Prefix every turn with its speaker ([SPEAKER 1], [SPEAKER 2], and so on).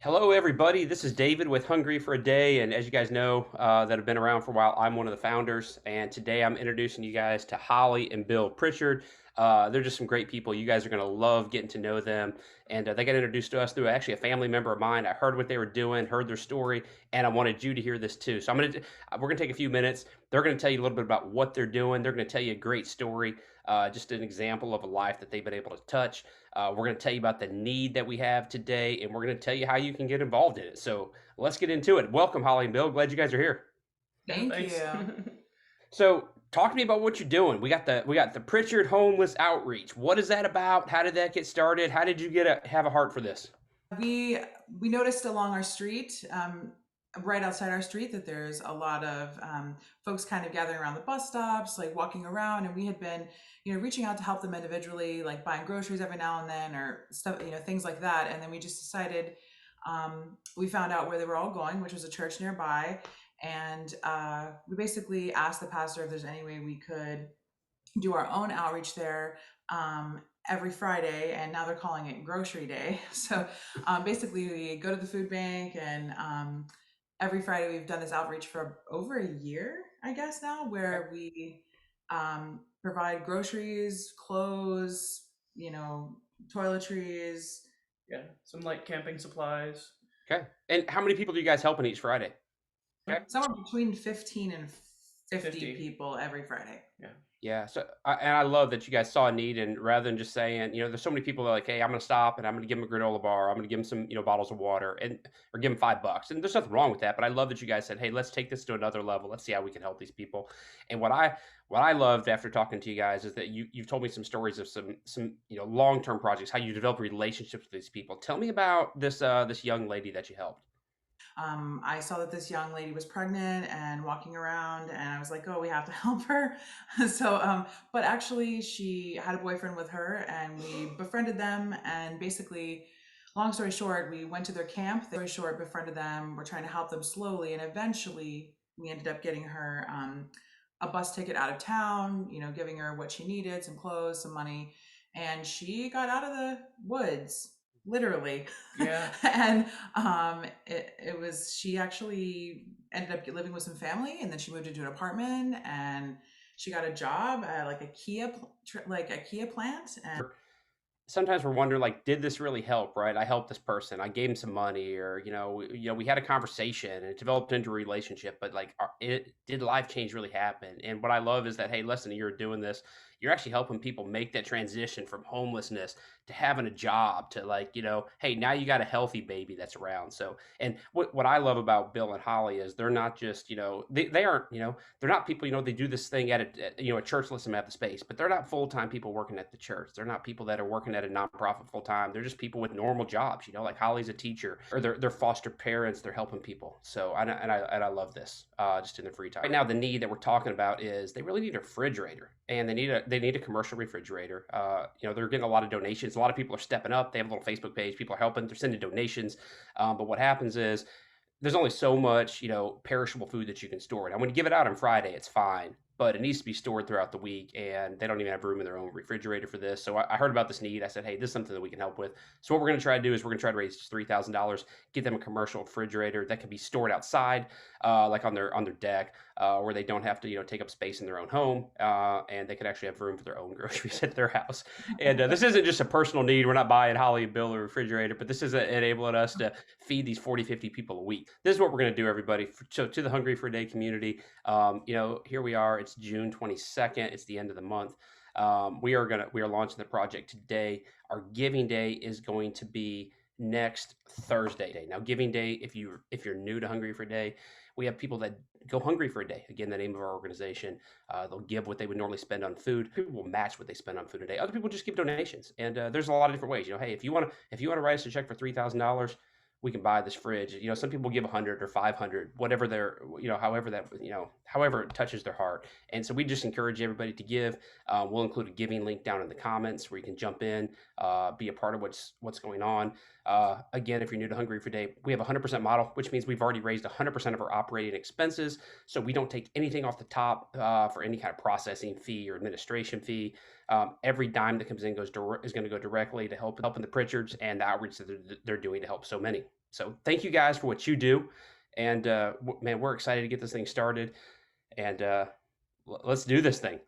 [SPEAKER 1] Hello, everybody. This is David with Hungry for a Day. And as you guys know, that have been around for a while, I'm one of the founders. And today I'm introducing you guys to Holly and Bill Pritchard. They're just some great people. You guys are going to love getting to know them. And they got introduced to us through actually a family member of mine. I heard what they were doing, heard their story, and I wanted you to hear this too. So we're going to take a few minutes. They're going to tell you a little bit about what they're doing. They're going to tell you a great story, just an example of a life that they've been able to touch. We're going to tell you about the need that we have today, and we're going to tell you how you can get involved in it. So let's get into it. Welcome, Holly and Bill. Glad you guys are here.
[SPEAKER 2] Yeah,
[SPEAKER 3] Thank
[SPEAKER 2] thanks.
[SPEAKER 3] you.
[SPEAKER 1] So talk to me about what you're doing. We got the Pritchard Homeless Outreach. What is that about? How did that get started? How did you have a heart for this?
[SPEAKER 3] We we noticed along our street, right outside our street, that there's a lot of folks kind of gathering around the bus stops, like walking around, and we had been, reaching out to help them individually, like buying groceries every now and then, or stuff, things like that. And then we just decided, we found out where they were all going, which was a church nearby, and we basically asked the pastor if there's any way we could do our own outreach there, every Friday, and now they're calling it Grocery Day. So basically, we go to the food bank, and every Friday we've done this outreach for over a year, I guess now,
[SPEAKER 1] Okay.
[SPEAKER 3] where we provide groceries, clothes, toiletries.
[SPEAKER 2] Yeah, some light camping supplies.
[SPEAKER 1] Okay. And how many people do you guys help in each Friday? Okay.
[SPEAKER 3] Somewhere between 15 and 50
[SPEAKER 2] 50.
[SPEAKER 3] people every Friday.
[SPEAKER 2] Yeah.
[SPEAKER 1] Yeah, and I love that you guys saw a need, and rather than just saying, there's so many people that are like, hey, I'm going to stop and I'm going to give them a granola bar, I'm going to give them some, bottles of water, and or give them $5, and there's nothing wrong with that. But I love that you guys said, hey, let's take this to another level. Let's see how we can help these people. And what I loved after talking to you guys is that you've told me some stories of some long term projects, how you develop relationships with these people. Tell me about this young lady that you helped.
[SPEAKER 3] I saw that this young lady was pregnant and walking around, and I was like, "Oh, we have to help her." But actually, she had a boyfriend with her, and we befriended them. And basically, long story short, we went to their camp. Story short, befriended them. We're trying to help them slowly, and eventually, we ended up getting her a bus ticket out of town. Giving her what she needed, some clothes, some money, and she got out of the woods, literally.
[SPEAKER 2] Yeah.
[SPEAKER 3] And it was, she actually ended up living with some family, and then she moved into an apartment, and she got a job at like a Kia plant. And
[SPEAKER 1] Sometimes we're wondering, like, did this really help, right? I helped this person, I gave him some money, or we had a conversation and it developed into a relationship, but like, it did life change really happen? And what I love is that, hey, listen, you're doing this, you're actually helping people make that transition from homelessness to having a job, to, like, hey, now you got a healthy baby that's around. So, and what I love about Bill and Holly is they're not just, they aren't, they're not people, they do this thing at a church, lets them have the space, but they're not full-time people working at the church. They're not people that are working at a nonprofit full-time. They're just people with normal jobs, like Holly's a teacher, or they're foster parents. They're helping people. So, and I love this, just in the free time. Right now, the need that we're talking about is they really need a refrigerator, and they need a commercial refrigerator. They're getting a lot of donations. A lot of people are stepping up. They have a little Facebook page. People are helping. They're sending donations. But what happens is there's only so much, perishable food that you can store. Now, when you give it out on Friday, it's fine, but it needs to be stored throughout the week, and they don't even have room in their own refrigerator for this. So I heard about this need. I said, hey, this is something that we can help with. So what we're going to try to do is we're going to try to raise $3,000, get them a commercial refrigerator that can be stored outside, like on their deck, where they don't have to, take up space in their own home, and they could actually have room for their own groceries at their house. And this isn't just a personal need. We're not buying Holly and Bill a refrigerator, but this is enabling us to feed these 40, 50 people a week. This is what we're going to do, everybody. So to the Hungry for a Day community, here we are. It's June 22nd. It's the end of the month. We are launching the project today. Our giving day is going to be next Thursday. Now, giving day, if you're new to Hungry for a Day, we have people that go hungry for a day. Again, the name of our organization. They'll give what they would normally spend on food. People will match what they spend on food a day. Other people just give donations, and there's a lot of different ways. Hey, if you want to write us a check for $3,000, we can buy this fridge. Some people give 100 or 500, whatever however it touches their heart. And so we just encourage everybody to give. We'll include a giving link down in the comments where you can jump in, be a part of what's going on. Again, if you're new to Hungry for Day, we have a 100% model, which means we've already raised 100% of our operating expenses. So we don't take anything off the top for any kind of processing fee or administration fee. Every dime that comes in is going to go directly to helping the Pritchards and the outreach that they're doing to help so many. So thank you guys for what you do. And man, we're excited to get this thing started. And let's do this thing.